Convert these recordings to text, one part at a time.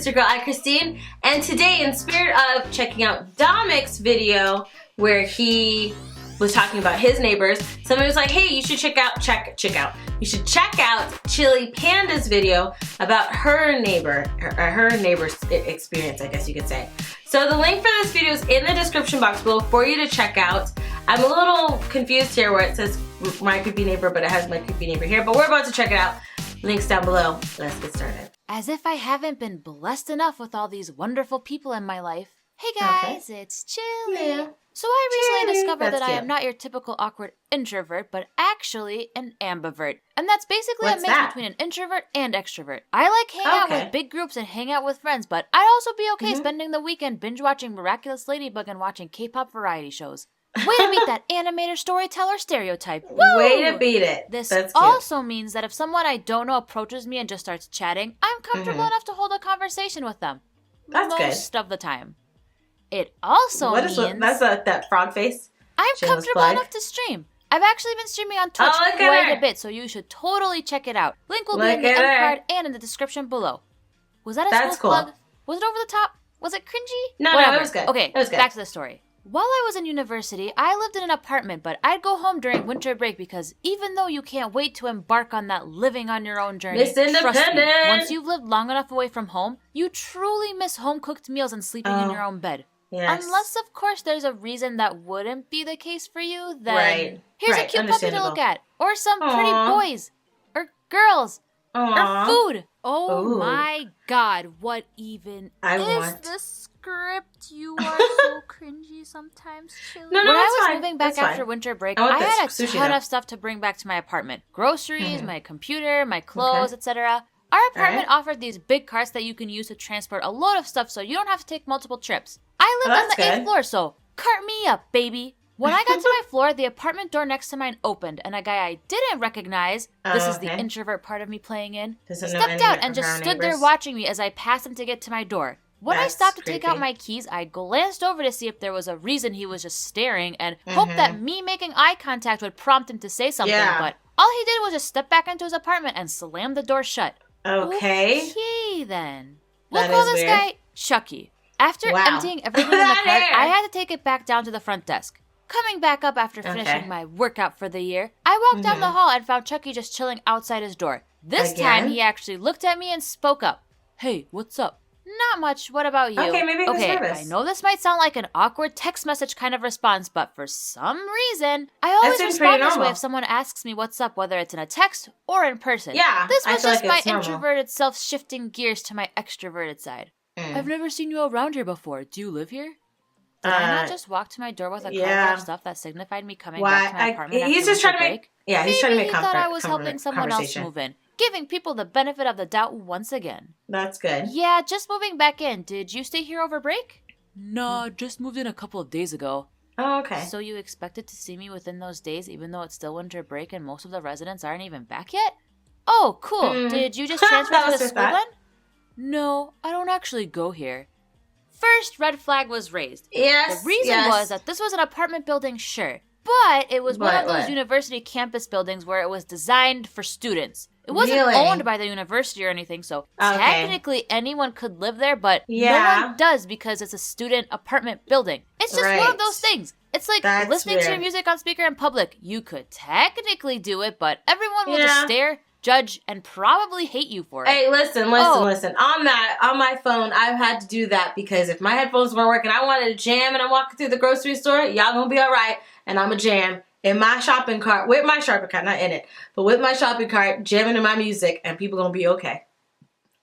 it's your girl AyChristene, and today, in spirit of checking out Domic's video where he was talking about his neighbors, somebody was like, hey, you should check out Chili Panda's video about her neighbor's experience, I guess you could say. So the link for this video is in the description box below for you to check out. I'm a little confused here where it says my creepy neighbor, but it has my creepy neighbor here, but we're about to check it out. Links down below. Let's get started. As if I haven't been blessed enough with all these wonderful people in my life. Hey guys, It's Chili. Yeah. So I recently discovered That's that I cute. am not your typical awkward introvert, but actually an ambivert. And that's basically What's a mix that? between an introvert and extrovert. I like hang out with big groups and hang out with friends, but I'd also be okay spending the weekend binge-watching Miraculous Ladybug and watching K-pop variety shows. Way to meet that animator storyteller stereotype. Woo! Way to beat it. This That's cute. also means that if someone I don't know approaches me and just starts chatting, I'm comfortable enough to hold a conversation with them. That's good. Most of the time. It also means that's that frog face? I'm Shameless comfortable plug. enough to stream. I've actually been streaming on Twitch look at quite her. a bit, so you should totally check it out. Link will be Look in the at end her. card and in the description below. Was that a That's smooth cool. plug? Was it over the top? Was it cringy? No, Whatever. it was good. Okay, It was good. back to the story. While I was in university, I lived in an apartment, but I'd go home during winter break because even though you can't wait to embark on that living on your own journey, Miss trust me, Independent. once you've lived long enough away from home, you truly miss home-cooked meals and sleeping in your own bed. Yes. Unless, of course, there's a reason that wouldn't be the case for you, then Right. here's a Right. cute puppy to look at. Or some pretty Aw. boys. Or girls. Aww. Or food. Oh Ooh. my god, what even I is want- this script? You are so cringy sometimes, Chili. No, when it's I was fine. moving back It's fine. after winter break, I want I had a this sushi ton though. of stuff to bring back to my apartment. Groceries, my computer, my clothes, etc. Our apartment offered these big carts that you can use to transport a load of stuff so you don't have to take multiple trips. I lived on that's the 8th good. floor, so cart me up, baby. When I got to my floor, the apartment door next to mine opened, and a guy I didn't recognize, this is the okay. introvert part of me playing in, Doesn't know stepped any out of and just her stood there neighbors. watching me as I passed him to get to my door. When I That's stopped to take out creepy. my keys, I glanced over to see if there was a reason he was just staring and hoped that me making eye contact would prompt him to say something, Yeah. but all he did was just step back into his apartment and slam the door shut. Okay. Okay, then. We'll That call is this weird. guy Chucky. After Wow. emptying everything in the That cart, hair. I had to take it back down to the front desk. Coming back up after finishing my workout for the year, I walked down the hall and found Chucky just chilling outside his door. This time, Again? he actually looked at me and spoke up. Hey, what's up? Not much. What about you? Okay, maybe he was nervous. I know this might sound like an awkward text message kind of response, but for some reason, I always seems respond pretty this way normal. if someone asks me what's up, whether it's in a text or in person. Yeah, This I was feel just like my it's normal. introverted self shifting gears to my extroverted side. I've never seen you around here before. Do you live here? Did I not just walk to my door with a card of stuff that signified me coming back to my apartment He's after just trying winter to make. break? Yeah, he's trying to Maybe make he thought I was helping someone else conversation. move in, giving people the benefit of the doubt once again. That's good. Yeah, just moving back in. Did you stay here over break? Nah, just moved in a couple of days ago. Oh, okay. So you expected to see me within those days, even though it's still winter break and most of the residents aren't even back yet? Oh, cool. Did you just transfer That to was the just school that. then? No, I don't actually go here. First red flag was raised. Yes. The reason was that this was an apartment building, sure, but it was one of those university campus buildings where it was designed for students. It wasn't Really? owned by the university or anything, so Okay. technically anyone could live there, but no Yeah. one does because it's a student apartment building. It's just one Right. of those things. It's like That's listening to your weird. music on speaker in public. You could technically do it, but everyone will Yeah. just stare, judge, and probably hate you for it. Hey, listen. Oh. On my phone, I've had to do that because if my headphones weren't working, I wanted to jam and I'm walking through the grocery store, y'all gonna be all right, and I'm a jam in my shopping cart, with my shopping cart, not in it, but with my shopping cart, jamming to my music, and people gonna be okay.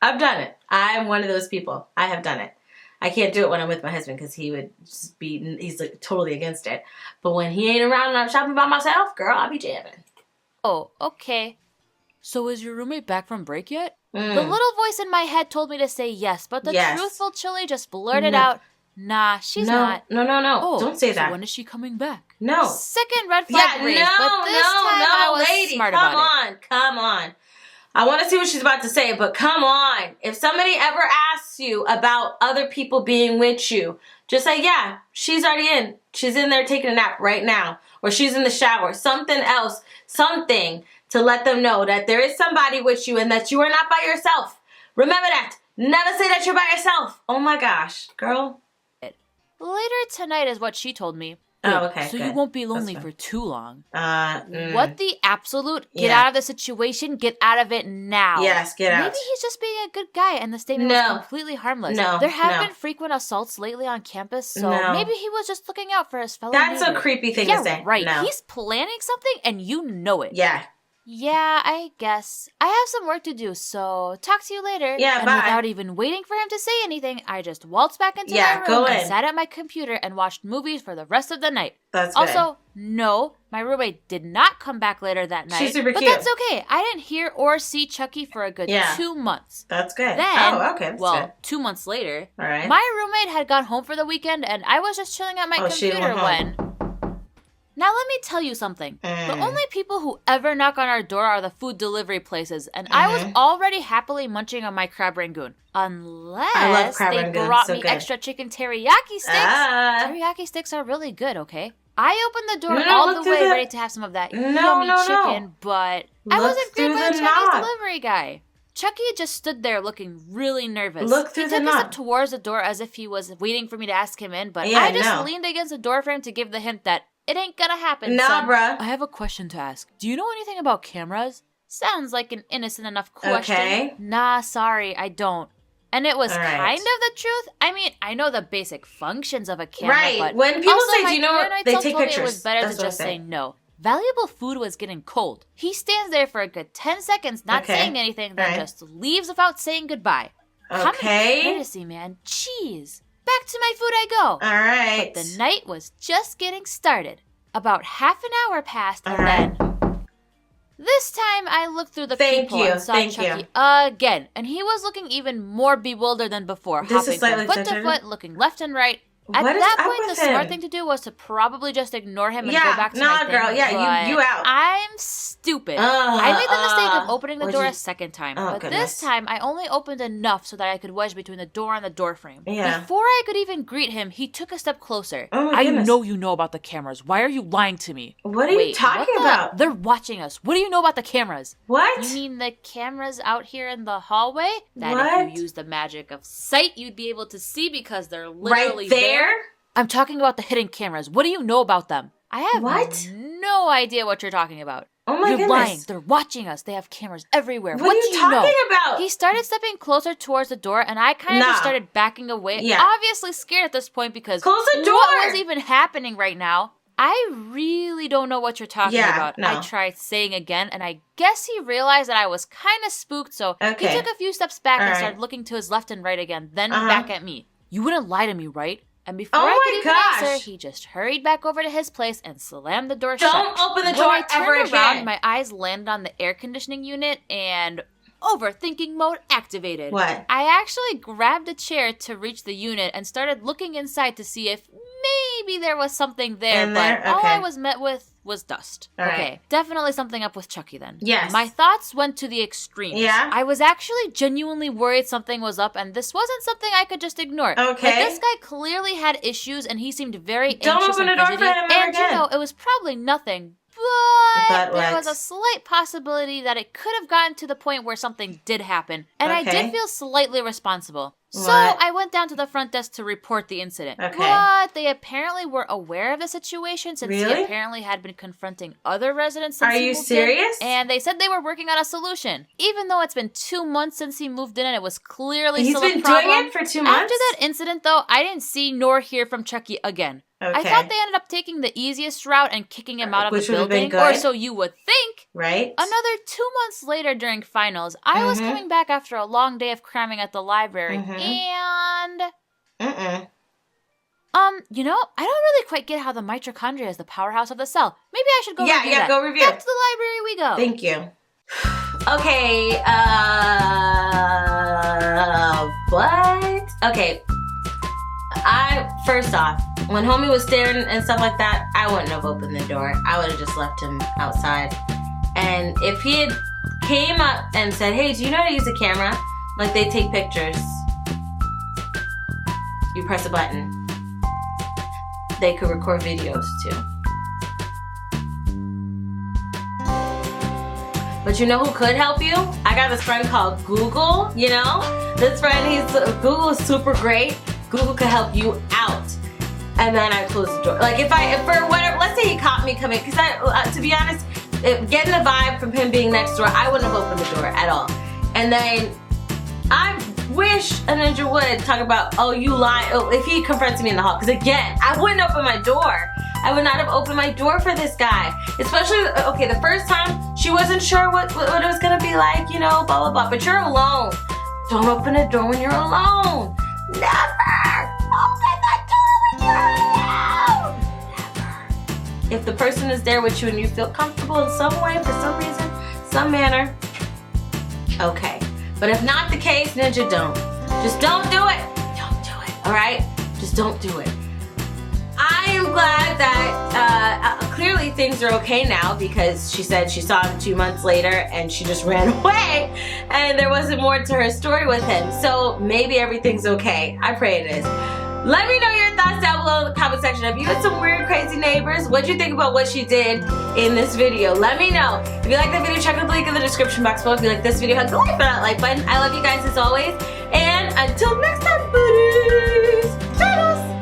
I've done it. I am one of those people. I have done it. I can't do it when I'm with my husband because he would just be, he's like totally against it. But when he ain't around and I'm shopping by myself, girl, I'll be jamming. Oh, okay. So is your roommate back from break yet? The little voice in my head told me to say yes, but the Yes. truthful Chili just blurted out, nah, she's not. No. Oh, Don't say that. So when is she coming back? No. Second red flag Yeah, raised, but this time I was lady, smart come about it. Come on. I want to see what she's about to say, but come on. If somebody ever asks you about other people being with you, just say, yeah, she's already in. She's in there taking a nap right now. Or she's in the shower. Something else. Something to let them know that there is somebody with you and that you are not by yourself. Remember that. Never say that you're by yourself. Oh my gosh, girl. Later tonight is what she told me. Oh, okay. So good. you won't be lonely for too long. What the absolute? Get out of the situation. Get out of it now. Yes, get out. Maybe he's just being a good guy and the statement was completely harmless. There have been frequent assaults lately on campus, so maybe he was just looking out for his fellow That's neighbor. a creepy thing to say. Right. No. He's planning something and you know it. Yeah. Yeah, I guess. I have some work to do, so talk to you later. Yeah, and bye. Without even waiting for him to say anything, I just waltzed back into my room and sat at my computer and watched movies for the rest of the night. That's good. Also, no, my roommate did not come back later that night. She's super cute. But that's okay. I didn't hear or see Chucky for a good 2 months. That's good. Then, that's good. 2 months later, all right. My roommate had gone home for the weekend and I was just chilling at my computer when... Now let me tell you something. The only people who ever knock on our door are the food delivery places, and I was already happily munching on my crab rangoon. Unless they brought me extra chicken teriyaki sticks. Teriyaki sticks are really good, okay? I opened the door all the way ready to have some of that yummy chicken, but I wasn't greeted by the Chinese delivery guy. Chucky just stood there looking really nervous. He took a step towards the door as if he was waiting for me to ask him in, but I just leaned against the doorframe to give the hint that it ain't gonna happen, son. Bruh. I have a question to ask. Do you know anything about cameras? Sounds like an innocent enough question. Okay. Nah, sorry, I don't. And it was kind of the truth. I mean, I know the basic functions of a camera, but when people also say, do you know what, they take pictures. It was better to just say no. Valuable food was getting cold. He stands there for a good 10 seconds, not saying anything, then just leaves without saying goodbye. Common courtesy, man. Jeez. Back to my food I go. All right. But the night was just getting started. About half an hour passed, and then... This time, I looked through the peephole and saw Chucky again. And he was looking even more bewildered than before, hopping from foot to foot, looking left and right. At that point, the smart thing to do was to probably just ignore him and go back to my thing. Girl. Yeah, you out. I'm stupid. I made the mistake of opening the door a second time. But this time, I only opened enough so that I could wedge between the door and the door frame. Yeah. Before I could even greet him, he took a step closer. I know you know about the cameras. Why are you lying to me? What are you talking about? They're watching us. What do you know about the cameras? What? You mean the cameras out here in the hallway? That if you use the magic of sight, you'd be able to see because they're literally right there? I'm talking about the hidden cameras. What do you know about them? I have no idea what you're talking about. Oh my goodness. You're lying. They're watching us. They have cameras everywhere. What are you talking about? He started stepping closer towards the door, and I kind of just started backing away. Yeah. Obviously scared at this point because close the door. What was even happening right now? I really don't know what you're talking about. No. I tried saying again, and I guess he realized that I was kind of spooked, so he took a few steps back and started looking to his left and right again, then back at me. You wouldn't lie to me, right? And before I could even answer, he just hurried back over to his place and slammed the door shut. Don't open the door ever again. Around, my eyes landed on the air conditioning unit and overthinking mode activated. What? I actually grabbed a chair to reach the unit and started looking inside to see if maybe there was something there, but all I was met with was dust. Okay, definitely something up with Chucky then. Yes. My thoughts went to the extremes. Yeah? I was actually genuinely worried something was up, and this wasn't something I could just ignore. Okay. Like, this guy clearly had issues, and he seemed very anxious Don't open the door for him ever and again. You know, it was probably nothing. But there was a slight possibility that it could have gotten to the point where something did happen, and I did feel slightly responsible. So I went down to the front desk to report the incident. But they apparently were aware of the situation since he apparently had been confronting other residents since he moved in. Are you serious? And they said they were working on a solution. Even though it's been 2 months since he moved in and it was clearly still a problem. He's been doing it for 2 months? After that incident, though, I didn't see nor hear from Chucky again. I thought they ended up taking the easiest route and kicking him out of the building, or so you would think. Right. Another 2 months later during finals, I was coming back after a long day of cramming at the library, and... you know, I don't really quite get how the mitochondria is the powerhouse of the cell. Maybe I should go review that. Yeah, go review. Back to the library we go. Thank you. Okay, what? Okay. First off, when homie was staring and stuff like that, I wouldn't have opened the door. I would have just left him outside. And if he had came up and said, hey, do you know how to use a camera? Like, they take pictures. You press a button. They could record videos too. But you know who could help you? I got this friend called Google, you know? This friend, Google is super great. Google could help you out. And then I close the door. Like if for whatever, let's say he caught me coming, because to be honest, getting the vibe from him being next door, I wouldn't have opened the door at all. And then I wish a ninja would talk about, oh, you lie, if he confronts me in the hall. Because again, I wouldn't open my door. I would not have opened my door for this guy. Especially, okay, the first time, she wasn't sure what it was gonna be like, you know, blah, blah, blah. But you're alone. Don't open a door when you're alone. Never open the door when you're alone. Never. If the person is there with you and you feel comfortable in some way, for some reason, some manner, okay. But if not the case, ninja, don't. Just don't do it. Don't do it, all right? Just don't do it. I am glad that clearly things are okay now, because she said she saw him 2 months later and she just ran away and there wasn't more to her story with him. So maybe everything's okay. I pray it is. Let me know your thoughts down below in the comment section. Have you had some weird, crazy neighbors? What'd you think about what she did in this video? Let me know. If you like the video, check out the link in the description box below. If you like this video, hit the like button. I love you guys as always. And until next time, boo!